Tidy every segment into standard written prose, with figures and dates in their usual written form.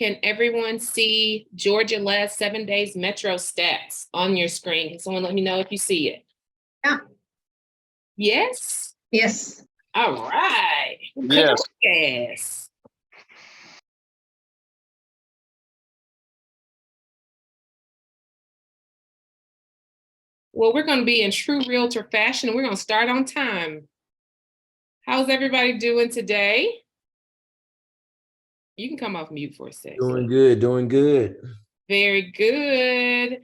Can everyone see Georgia last 7 days metro stats on your screen? Can someone let me know if you see it? Yeah. Yes? Yes. All right. Yes. Yes. Well, we're going to be in true realtor fashion, and we're going to start on time. How's everybody doing today? You can come off mute for a second. Doing good, doing good. Very good.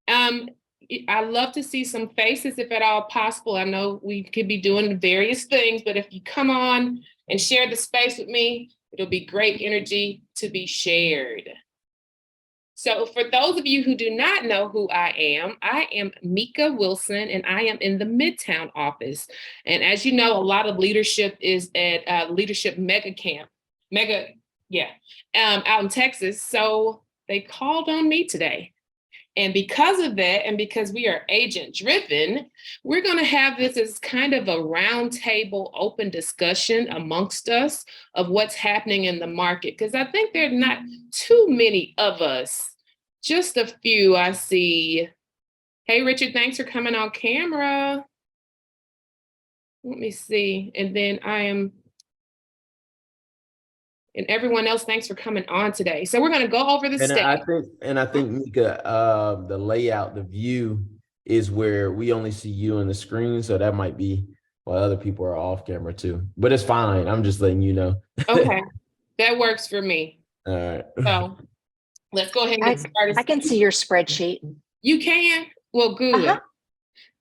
I love to see some faces if at all possible. I know we could be doing various things, but if you come on and share the space with me, it'll be great energy to be shared. So for those of you who do not know who I am Meka Wilson, and I am in the Midtown office. And as you know, a lot of leadership is at Leadership Mega Camp, out in Texas. So they called on me today. And because of that, and because we are agent driven, we're going to have this as kind of a roundtable open discussion amongst us of what's happening in the market. Because I think there are not too many of us, just a few I see. Hey, Richard, thanks for coming on camera. Let me see. And then and everyone else, thanks for coming on today. So we're going to go over the stage. I think Meka, the layout, the view is where we only see you on the screen, so that might be why other people are off camera too. But it's fine. I'm just letting you know. Okay, that works for me. All right. So let's go ahead and get started. I can see your spreadsheet. You can? Well, good.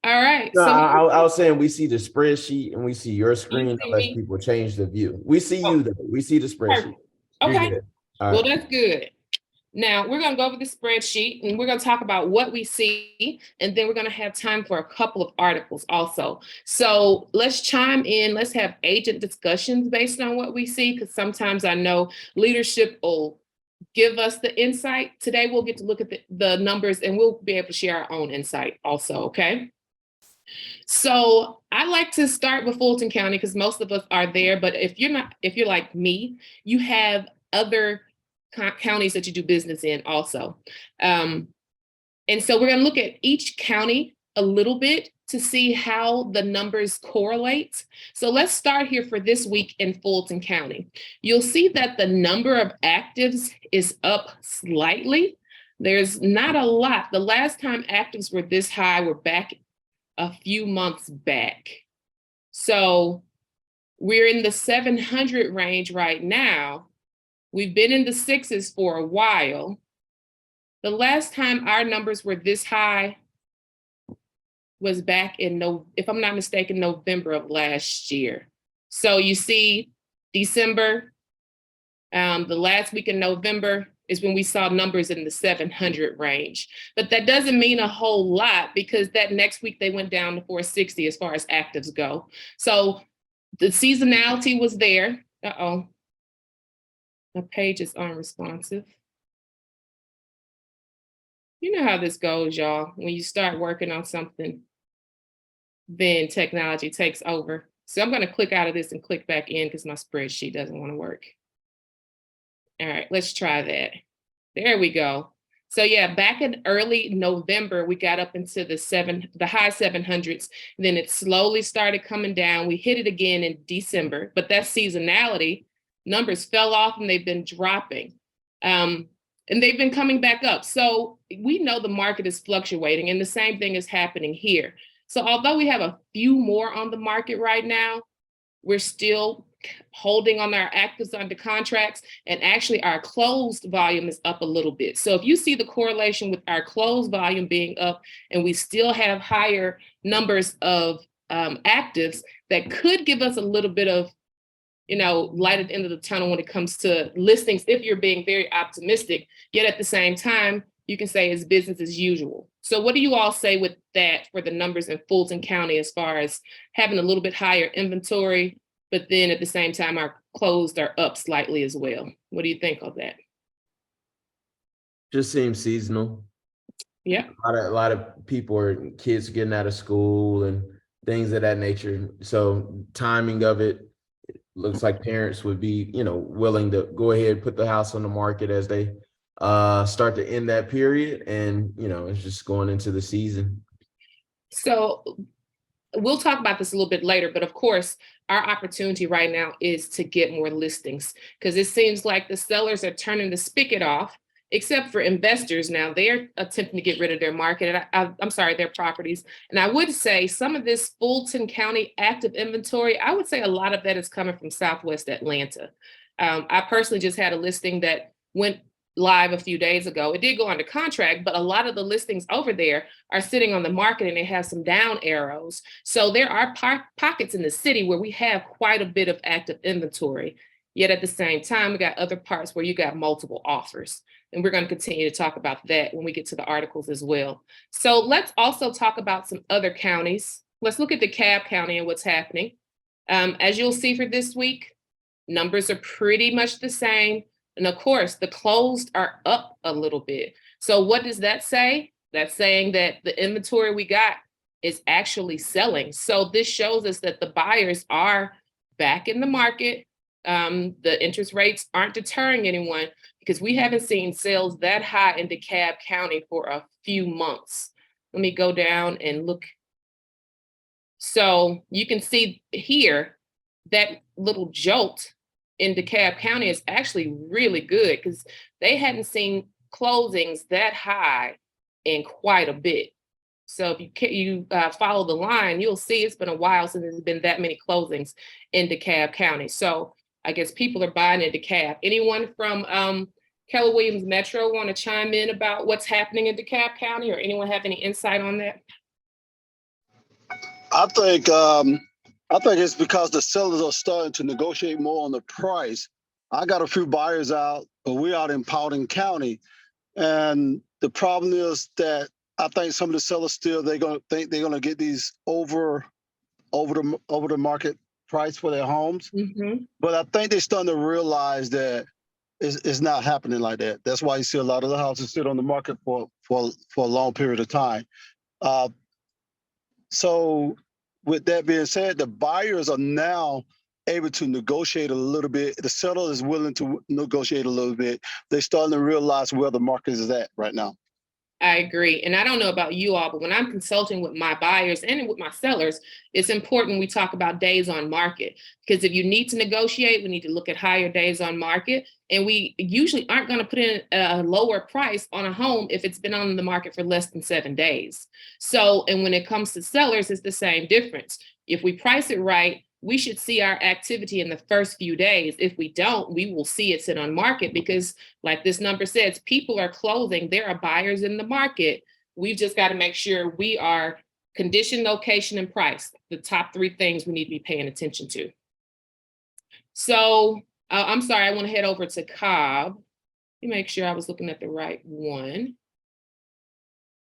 All right. No, so I was saying we see the spreadsheet and we see your screen unless people change the view. We see you though. We see the spreadsheet. Okay. Well, that's good. Now we're going to go over the spreadsheet and we're going to talk about what we see. And then we're going to have time for a couple of articles also. So let's chime in. Let's have agent discussions based on what we see, because sometimes I know leadership will give us the insight. Today we'll get to look at the numbers and we'll be able to share our own insight also. Okay. So I like to start with Fulton County because most of us are there. But if you're like me, you have other counties that you do business in also. And so we're going to look at each county a little bit to see how the numbers correlate. So let's start here for this week in Fulton County. You'll see that the number of actives is up slightly. There's not a lot. The last time actives were this high were back a few months back. So we're in the 700 range right now. We've been in the sixes for a while. The last time our numbers were this high was back in, if I'm not mistaken, November of last year. So you see December, the last week in November is when we saw numbers in the 700 range. But that doesn't mean a whole lot because that next week they went down to 460 as far as actives go. So the seasonality was there. Uh-oh. My page is unresponsive. You know how this goes, y'all. When you start working on something, then technology takes over. So I'm going to click out of this and click back in because my spreadsheet doesn't want to work. All right, let's try that. There we go. So yeah, back in early November, we got up into the high 700s. Then it slowly started coming down. We hit it again in December, but that seasonality, numbers fell off and they've been dropping. And they've been coming back up. So we know the market is fluctuating and the same thing is happening here. So although we have a few more on the market right now, we're still holding on our actives under contracts, and actually our closed volume is up a little bit. So if you see the correlation with our closed volume being up and we still have higher numbers of actives, that could give us a little bit of, light at the end of the tunnel when it comes to listings, if you're being very optimistic, yet at the same time, you can say it's business as usual. So what do you all say with that for the numbers in Fulton County as far as having a little bit higher inventory, but then at the same time, our closed are up slightly as well? What do you think of that? Just seems seasonal. Yeah. A lot of people or kids getting out of school and things of that nature. So timing of it, looks like parents would be, willing to go ahead, put the house on the market as they start to end that period. And, it's just going into the season. So we'll talk about this a little bit later, but of course, our opportunity right now is to get more listings because it seems like the sellers are turning the spigot off, except for investors now. They're attempting to get rid of their market, I'm sorry, their properties. And I would say some of this Fulton County active inventory, I would say a lot of that is coming from Southwest Atlanta. I personally just had a listing that went live a few days ago. It did go under contract, but a lot of the listings over there are sitting on the market and they have some down arrows. So there are pockets in the city where we have quite a bit of active inventory. Yet at the same time, we got other parts where you got multiple offers. And we're going to continue to talk about that when we get to the articles as well. So let's also talk about some other counties. Let's look at DeKalb County and what's happening. As you'll see for this week, numbers are pretty much the same. And of course, the closed are up a little bit. So what does that say? That's saying that the inventory we got is actually selling. So this shows us that the buyers are back in the market. The interest rates aren't deterring anyone because we haven't seen sales that high in DeKalb County for a few months. Let me go down and look. So you can see here that little jolt in DeKalb County is actually really good because they hadn't seen closings that high in quite a bit. So if you follow the line, you'll see it's been a while since there's been that many closings in DeKalb County. So I guess people are buying in DeKalb. Anyone from Keller Williams Metro want to chime in about what's happening in DeKalb County, or anyone have any insight on that? I think it's because the sellers are starting to negotiate more on the price. I got a few buyers out, but we're out in Paulding County. And the problem is that I think some of the sellers still, they're going to think they're going to get these over the market price for their homes. Mm-hmm. But I think they're starting to realize that it's not happening like that. That's why you see a lot of the houses sit on the market for a long period of time. So with that being said, the buyers are now able to negotiate a little bit. The seller is willing to negotiate a little bit. They're starting to realize where the market is at right now. I agree. And I don't know about you all, but when I'm consulting with my buyers and with my sellers, it's important we talk about days on market, because if you need to negotiate, we need to look at higher days on market. And we usually aren't going to put in a lower price on a home if it's been on the market for less than 7 days. So, and when it comes to sellers, it's the same difference. If we price it right, we should see our activity in the first few days. If we don't, we will see it sit on market because, like this number says, people are closing. There are buyers in the market. We've just got to make sure we are condition, location, and price, the top 3 things we need to be paying attention to. So I'm sorry, I want to head over to Cobb. Let me make sure I was looking at the right one.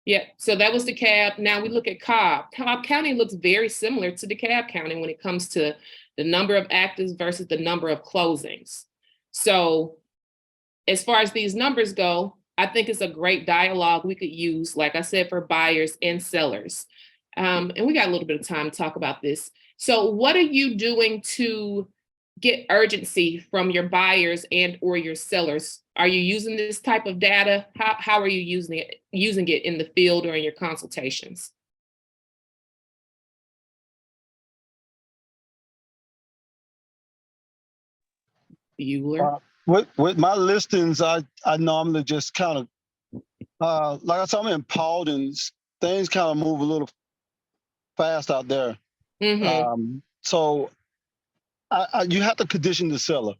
Yeah, so that was DeKalb. Now we look at Cobb. Cobb County looks very similar to DeKalb County when it comes to the number of actives versus the number of closings. So as far as these numbers go, I think it's a great dialogue we could use, like I said, for buyers and sellers. And we got a little bit of time to talk about this. So what are you doing to get urgency from your buyers and or your sellers? Are you using this type of data? How are you using it in the field or in your consultations? Bueller. With my listings, I normally just kind of, like I said, I'm in Paulding, things kind of move a little fast out there. Mm-hmm. So you have to condition the seller.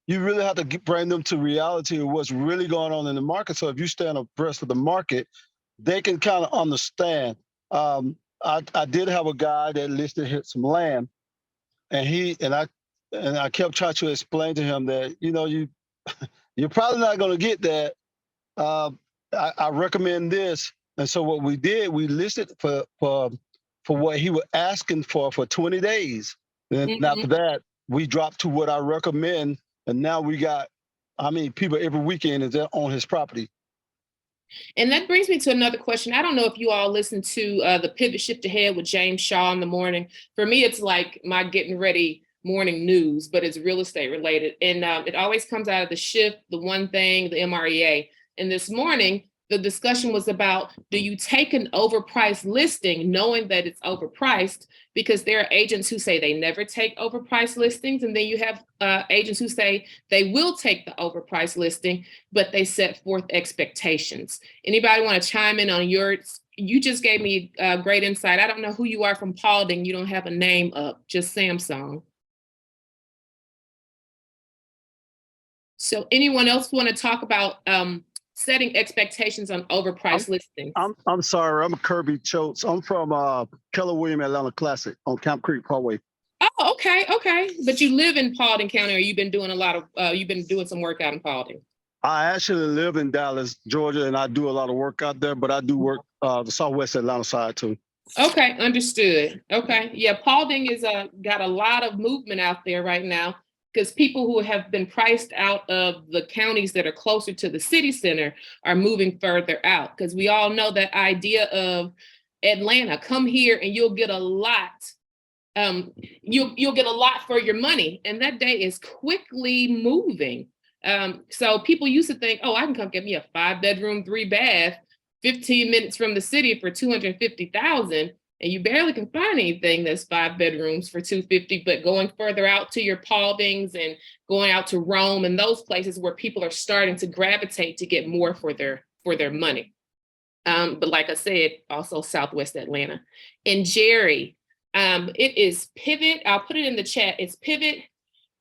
You really have to bring them to reality of what's really going on in the market. So if you stay abreast of the market, they can kind of understand. I did have a guy that listed some land, and I kept trying to explain to him that you're probably not going to get that. I recommend this, and so what we did, we listed for what he was asking for 20 days, and Mm-hmm. after that, we dropped to what I recommend. And now we got, people every weekend is on his property. And that brings me to another question. I don't know if you all listen to the Pivot Shift Ahead with James Shaw in the morning. For me, it's like my getting ready morning news, but it's real estate related. And it always comes out of the Shift, the One Thing, the MREA. And this morning, the discussion was about, do you take an overpriced listing knowing that it's overpriced? Because there are agents who say they never take overpriced listings. And then you have agents who say they will take the overpriced listing, but they set forth expectations. Anybody want to chime in on yours? You just gave me great insight. I don't know who you are from Paulding. You don't have a name up, just Samsung. So anyone else want to talk about setting expectations on overpriced listings? I'm sorry, I'm Kirby Choates. I'm from Keller Williams Atlanta Classic on Camp Creek Parkway. Oh, okay. But you live in Paulding County, or you've been doing you've been doing some work out in Paulding? I actually live in Dallas, Georgia, and I do a lot of work out there, but I do work the Southwest Atlanta side too. Okay, understood. Okay, yeah, Paulding is got a lot of movement out there right now, because people who have been priced out of the counties that are closer to the city center are moving further out. Because we all know that idea of Atlanta, come here and you'll get a lot. You'll get a lot for your money, and that day is quickly moving. So people used to think, oh, I can come get me a 5-bedroom, 3-bath, 15 minutes from the city for $250,000. And you barely can find anything that's 5 bedrooms for $250, but going further out to your Pauldings and going out to Rome and those places where people are starting to gravitate to get more for their money. But like I said, also Southwest Atlanta. And Jerry, it is Pivot. I'll put it in the chat. It's Pivot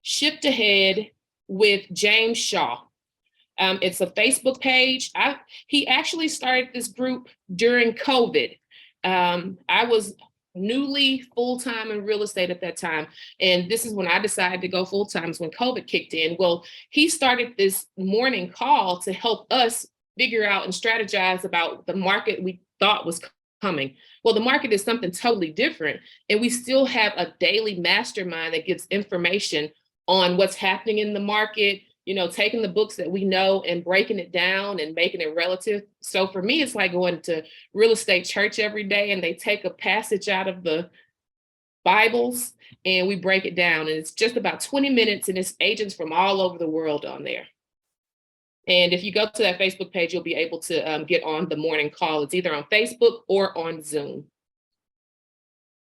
Shift Ahead with James Shaw. It's a Facebook page. He actually started this group during COVID. I was newly full-time in real estate at that time. And this is when I decided to go full-time, is when COVID kicked in. Well, he started this morning call to help us figure out and strategize about the market we thought was coming. Well, the market is something totally different. And we still have a daily mastermind that gives information on what's happening in the market, taking the books that we know and breaking it down and making it relative. So for me, it's like going to real estate church every day, and they take a passage out of the Bibles and we break it down. And it's just about 20 minutes, and it's agents from all over the world on there. And if you go to that Facebook page, you'll be able to get on the morning call. It's either on Facebook or on Zoom.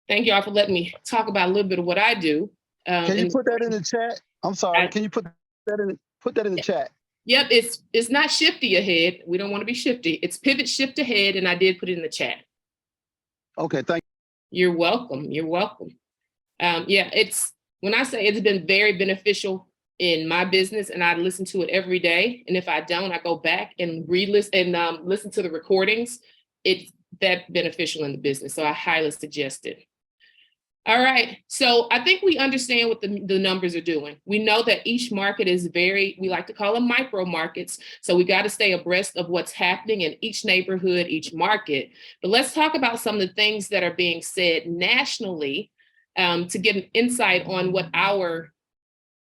Thank y'all for letting me talk about a little bit of what I do. Can you put that in the chat? I'm sorry. Can you put that in the chat? Yep, it's not Shifty Ahead. We don't want to be shifty. It's Pivot Shift Ahead, and I did put it in the chat. Okay, thank you. You're welcome. You're welcome. Yeah, when I say it's been very beneficial in my business, and I listen to it every day. And if I don't, I go back and re-listen and listen to the recordings. It's that beneficial in the business. So I highly suggest it. All right, so I think we understand what the numbers are doing. We know that each market is we like to call them micro markets. So we got to stay abreast of what's happening in each neighborhood, each market. But let's talk about some of the things that are being said nationally to get an insight on what our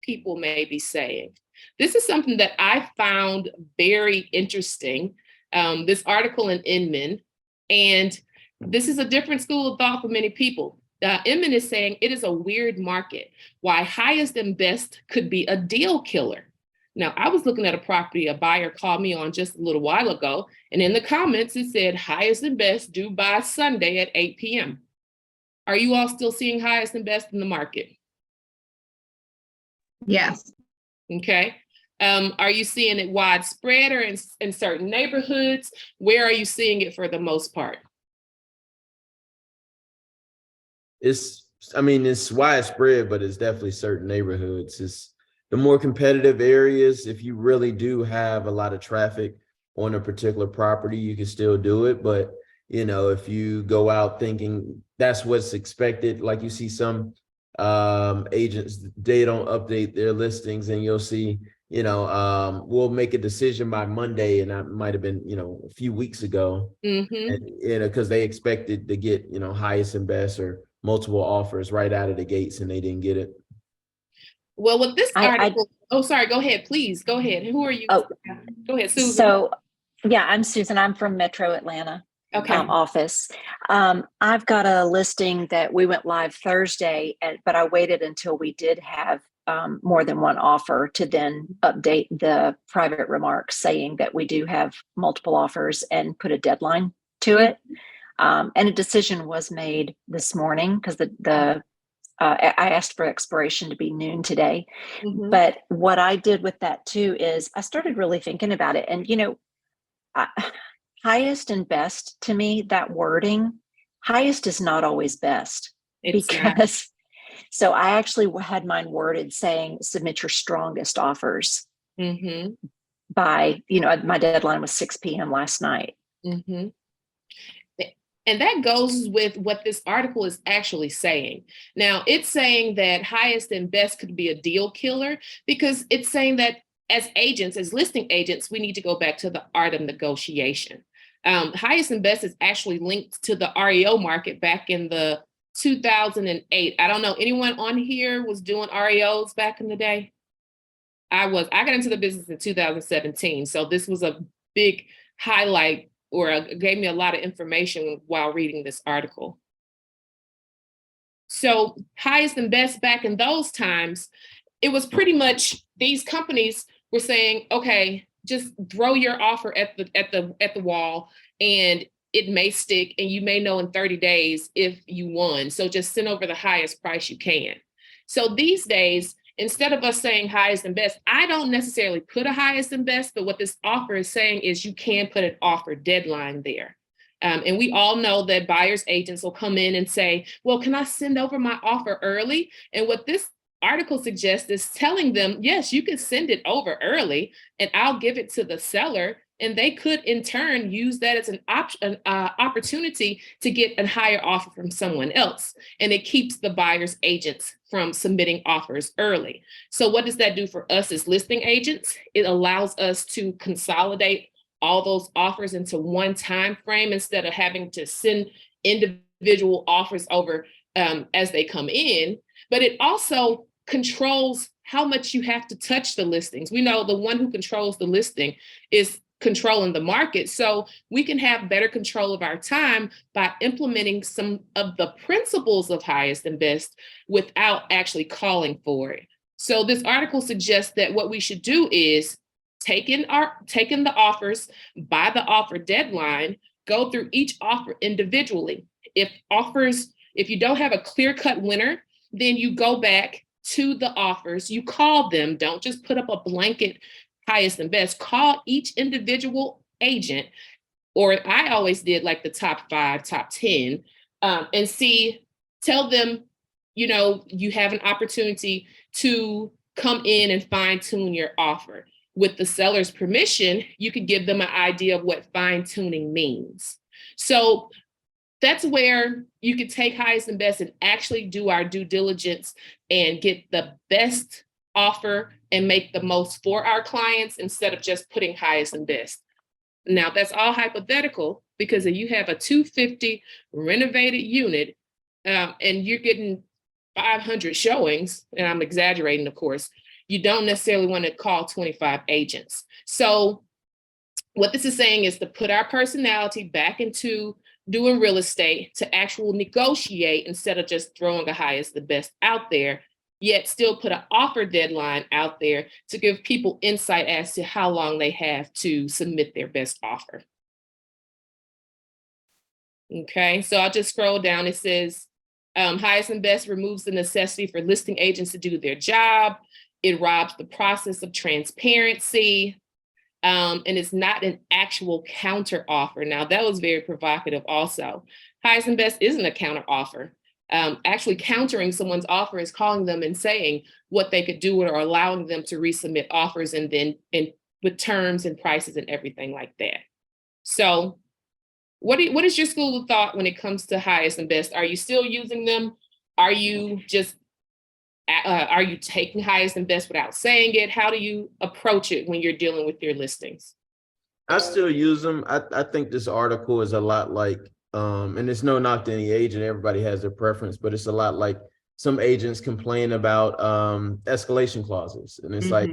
people may be saying. This is something that I found very interesting, this article in Inman, and this is a different school of thought for many people. Inman is saying it is a weird market. Why highest and best could be a deal killer. Now, I was looking at a property a buyer called me on just a little while ago, and in the comments it said highest and best due by Sunday at 8 p.m. Are you all still seeing highest and best in the market? Yes. Okay. Are you seeing it widespread or in certain neighborhoods? Where are you seeing it for the most part? It's widespread, but it's definitely certain neighborhoods. It's the more competitive areas. If you really do have a lot of traffic on a particular property, you can still do it. But, if you go out thinking that's what's expected, like you see some agents, they don't update their listings, and you'll see, we'll make a decision by Monday, and that might have been, a few weeks ago, and, because they expected to get, highest and best or multiple offers right out of the gates, and they didn't get it. Well, with this article, oh, sorry, go ahead, please, go ahead. Who are you? Oh, go ahead, Susan. So, yeah, I'm Susan. I'm from Metro Atlanta. Okay. office. I've got a listing that we went live Thursday, but I waited until we did have more than one offer to then update the private remarks saying that we do have multiple offers and put a deadline to it. And a decision was made this morning because I asked for expiration to be noon today. But what I did with that too is I started really thinking about it. And, highest and best to me, that wording, highest is not always best. So I actually had mine worded saying submit your strongest offers by, my deadline was 6 p.m. last night. And that goes with what this article is actually saying. Now, it's saying that highest and best could be a deal killer because it's saying that as agents, as listing agents, we need to go back to the art of negotiation. Highest and best is actually linked to the REO market back in the 2008. I don't know, anyone on here was doing REOs back in the day? I got into the business in 2017. So this was a big highlight or gave me a lot of information while reading this article. So highest and best back in those times, it was pretty much these companies were saying, okay, just throw your offer at the wall and it may stick and you may know in 30 days if you won. So just send over the highest price you can. So these days, instead of us saying highest and best, I don't necessarily put a highest and best, but what this offer is saying is you can put an offer deadline there. And we all know that buyers agents will come in and say, well, can I send over my offer early? And what this article suggests is telling them, yes, you can send it over early and I'll give it to the seller. And they could in turn use that as an opportunity to get a higher offer from someone else. And it keeps the buyer's agents from submitting offers early. So what does that do for us as listing agents? It allows us to consolidate all those offers into one time frame instead of having to send individual offers over as they come in. But it also controls how much you have to touch the listings. We know the one who controls the listing is controlling the market. So we can have better control of our time by implementing some of the principles of highest and best without actually calling for it. So this article suggests that what we should do is take in the offers by the offer deadline, go through each offer individually. If you don't have a clear-cut winner, then you go back to the offers, you call them, don't just put up a blanket highest and best, call each individual agent, or I always did like the top 5, top 10, and tell them, you have an opportunity to come in and fine tune your offer. With the seller's permission, you could give them an idea of what fine tuning means. So that's where you could take highest and best and actually do our due diligence and get the best offer and make the most for our clients instead of just putting highest and best. Now, that's all hypothetical because if you have a 250 renovated unit and you're getting 500 showings, and I'm exaggerating, of course, you don't necessarily want to call 25 agents. So what this is saying is to put our personality back into doing real estate, to actually negotiate instead of just throwing a highest the best out there, yet still put an offer deadline out there to give people insight as to how long they have to submit their best offer. Okay, so I'll just scroll down. It says, highest and best removes the necessity for listing agents to do their job. It robs the process of transparency. And it's not an actual counter offer. Now, that was very provocative also. Highest and best isn't a counter offer. Actually countering someone's offer is calling them and saying what they could do or allowing them to resubmit offers and then with terms and prices and everything like that. So what is your school of thought when it comes to highest and best? Are you still using them? Are you taking highest and best without saying it? How do you approach it when you're dealing with your listings? I still use them. I think this article is a lot like, and it's no knock to any agent, everybody has their preference, but it's a lot like some agents complain about escalation clauses. And it's like,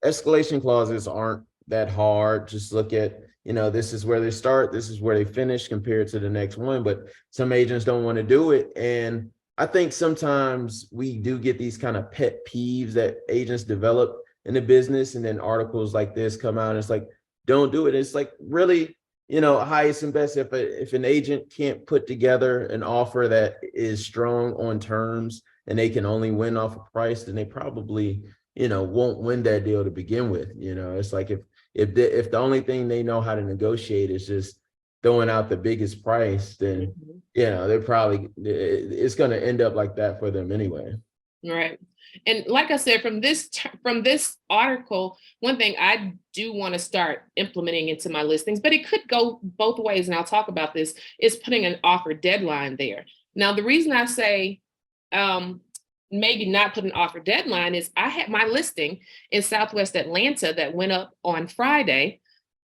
escalation clauses aren't that hard. Just look at, this is where they start, this is where they finish compared to the next one. But some agents don't want to do it. And I think sometimes we do get these kind of pet peeves that agents develop in the business, and then articles like this come out and it's like, don't do it. It's like, really, highest and best. If an agent can't put together an offer that is strong on terms and they can only win off of price, then they probably, won't win that deal to begin with. It's like if the only thing they know how to negotiate is just throwing out the biggest price, then they're probably, it's going to end up like that for them anyway. Right. And like I said, from this article, one thing I do want to start implementing into my listings, but it could go both ways, and I'll talk about this, is putting an offer deadline there. Now, the reason I say maybe not put an offer deadline is I had my listing in Southwest Atlanta that went up on Friday.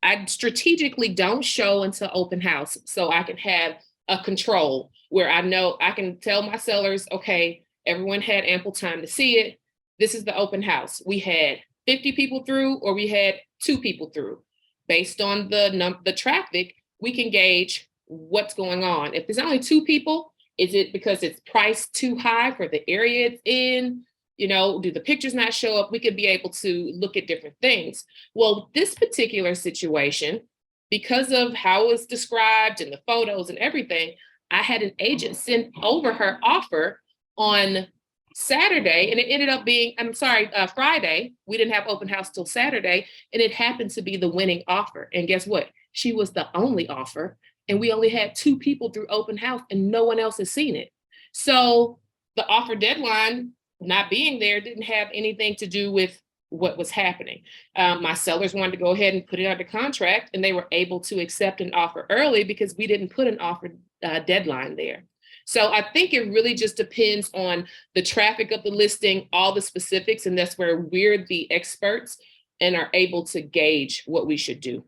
I strategically don't show until open house so I can have a control where I know I can tell my sellers, okay, everyone had ample time to see it. This is the open house. We had 50 people through, or we had 2 people through. Based on the traffic, we can gauge what's going on. If there's only 2 people, is it because it's priced too high for the area it's in? Do the pictures not show up? We could be able to look at different things. Well, this particular situation, because of how it's described and the photos and everything, I had an agent send over her offer on Saturday, and it ended up being, Friday. We didn't have open house till Saturday, and it happened to be the winning offer. And guess what? She was the only offer, and we only had 2 people through open house, and no one else has seen it. So the offer deadline not being there didn't have anything to do with what was happening. My sellers wanted to go ahead and put it under contract, and they were able to accept an offer early because we didn't put an offer deadline there. So I think it really just depends on the traffic of the listing, all the specifics, and that's where we're the experts and are able to gauge what we should do.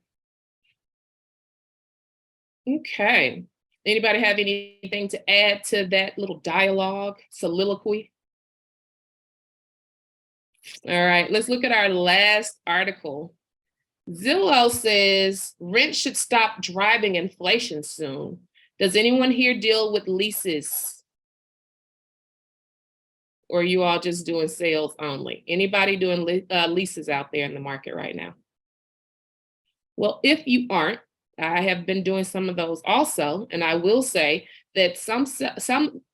Okay. Anybody have anything to add to that little dialogue, soliloquy? All right, let's look at our last article. Zillow says rent should stop driving inflation soon. Does anyone here deal with leases? Or are you all just doing sales only? Anybody doing leases out there in the market right now? Well, if you aren't, I have been doing some of those also. And I will say that some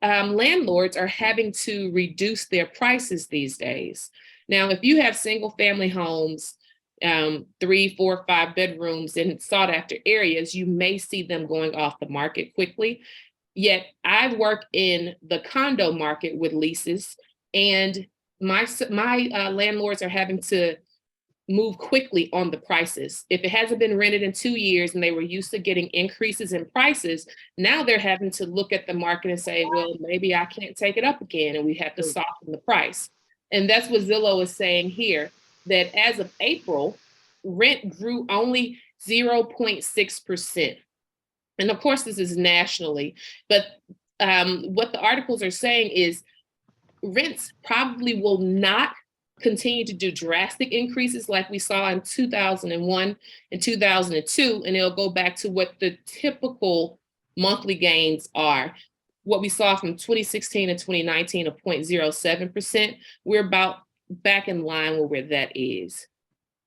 landlords are having to reduce their prices these days. Now, if you have single family homes, 3, 4, 5 bedrooms in sought after areas, you may see them going off the market quickly. Yet I work in the condo market with leases, and my landlords are having to move quickly on the prices. If it hasn't been rented in 2 years and they were used to getting increases in prices, now they're having to look at the market and say, well, maybe I can't take it up again, and we have to soften the price. And that's what Zillow is saying here, that as of April, rent grew only 0.6%. And of course, this is nationally, but what the articles are saying is rents probably will not continue to do drastic increases like we saw in 2001 and 2002, and it'll go back to what the typical monthly gains are. What we saw from 2016 and 2019 of 0.07%, we're about back in line with where that is.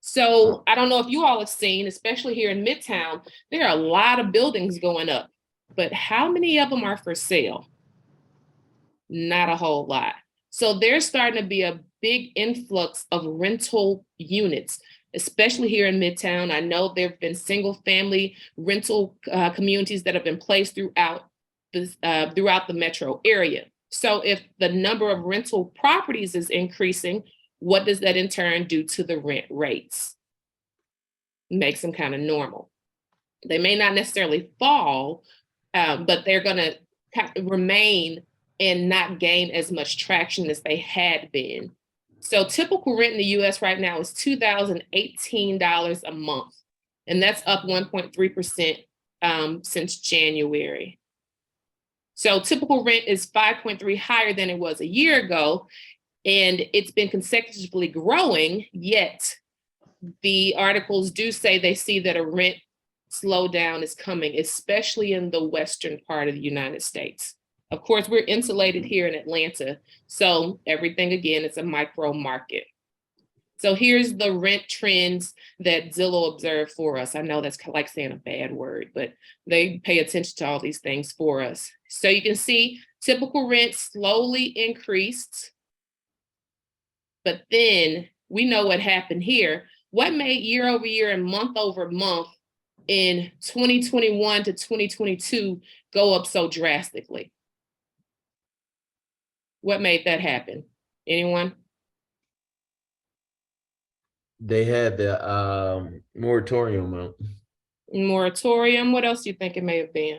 So I don't know if you all have seen, especially here in Midtown, there are a lot of buildings going up, but how many of them are for sale? Not a whole lot. So there's starting to be a big influx of rental units, especially here in Midtown. I know there have been single family rental communities that have been placed throughout the metro area. So if the number of rental properties is increasing, what does that in turn do to the rent rates? Makes them kind of normal. They may not necessarily fall, but they're going to remain and not gain as much traction as they had been. So typical rent in the US right now is $2,018 a month. And that's up 1.3% since January. So typical rent is 5.3 higher than it was a year ago. And it's been consecutively growing, yet the articles do say they see that a rent slowdown is coming, especially in the western part of the United States. Of course, we're insulated here in Atlanta, so everything, again, it's a micro market. So here's the rent trends that Zillow observed for us. I know that's like saying a bad word, but they pay attention to all these things for us. So you can see typical rent slowly increased, but then we know what happened here. What made year over year and month over month in 2021 to 2022 go up so drastically? What made that happen? Anyone? They had the moratorium out. Moratorium. What else do you think it may have been?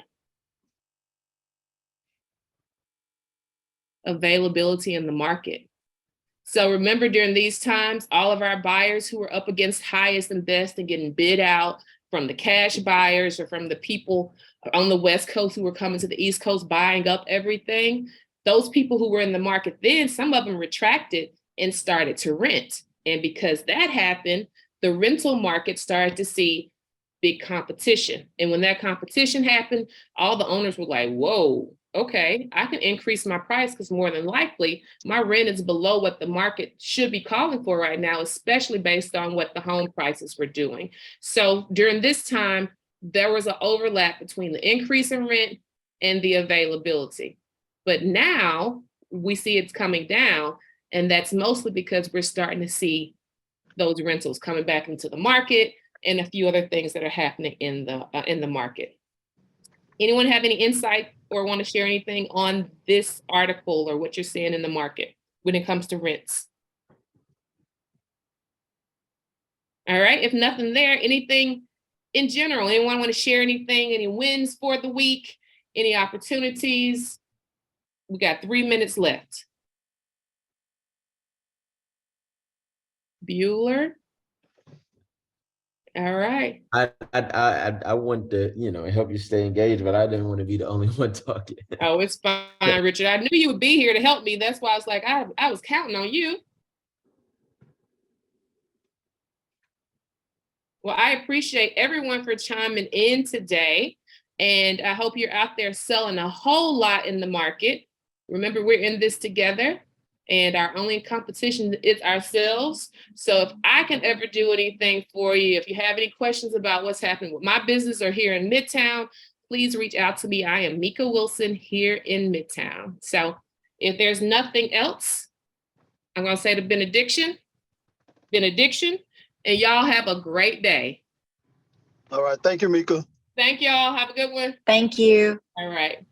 Availability in the market. So remember, during these times, all of our buyers who were up against highest and best and getting bid out from the cash buyers or from the people on the West Coast who were coming to the East Coast buying up everything, those people who were in the market then, some of them retracted and started to rent. And because that happened, the rental market started to see big competition. And when that competition happened, all the owners were like, whoa, okay, I can increase my price because more than likely my rent is below what the market should be calling for right now, especially based on what the home prices were doing. So during this time, there was an overlap between the increase in rent and the availability. But now we see it's coming down, and that's mostly because we're starting to see those rentals coming back into the market and a few other things that are happening in the market. Anyone have any insight or want to share anything on this article or what you're seeing in the market when it comes to rents? All right, if nothing there, anything in general, anyone want to share anything, any wins for the week, any opportunities? We got 3 minutes left. Bueller? All right. I want to, help you stay engaged, but I didn't want to be the only one talking. Oh, it's fine, Richard. I knew you would be here to help me. That's why I was like, I was counting on you. Well, I appreciate everyone for chiming in today. And I hope you're out there selling a whole lot in the market. Remember, we're in this together. And our only competition is ourselves. So if I can ever do anything for you, if you have any questions about what's happening with my business or here in Midtown, please reach out to me. I am Meka Wilson here in Midtown. So if there's nothing else, I'm going to say the benediction, and y'all have a great day. All right. Thank you, Meka. Thank y'all. Have a good one. Thank you. All right.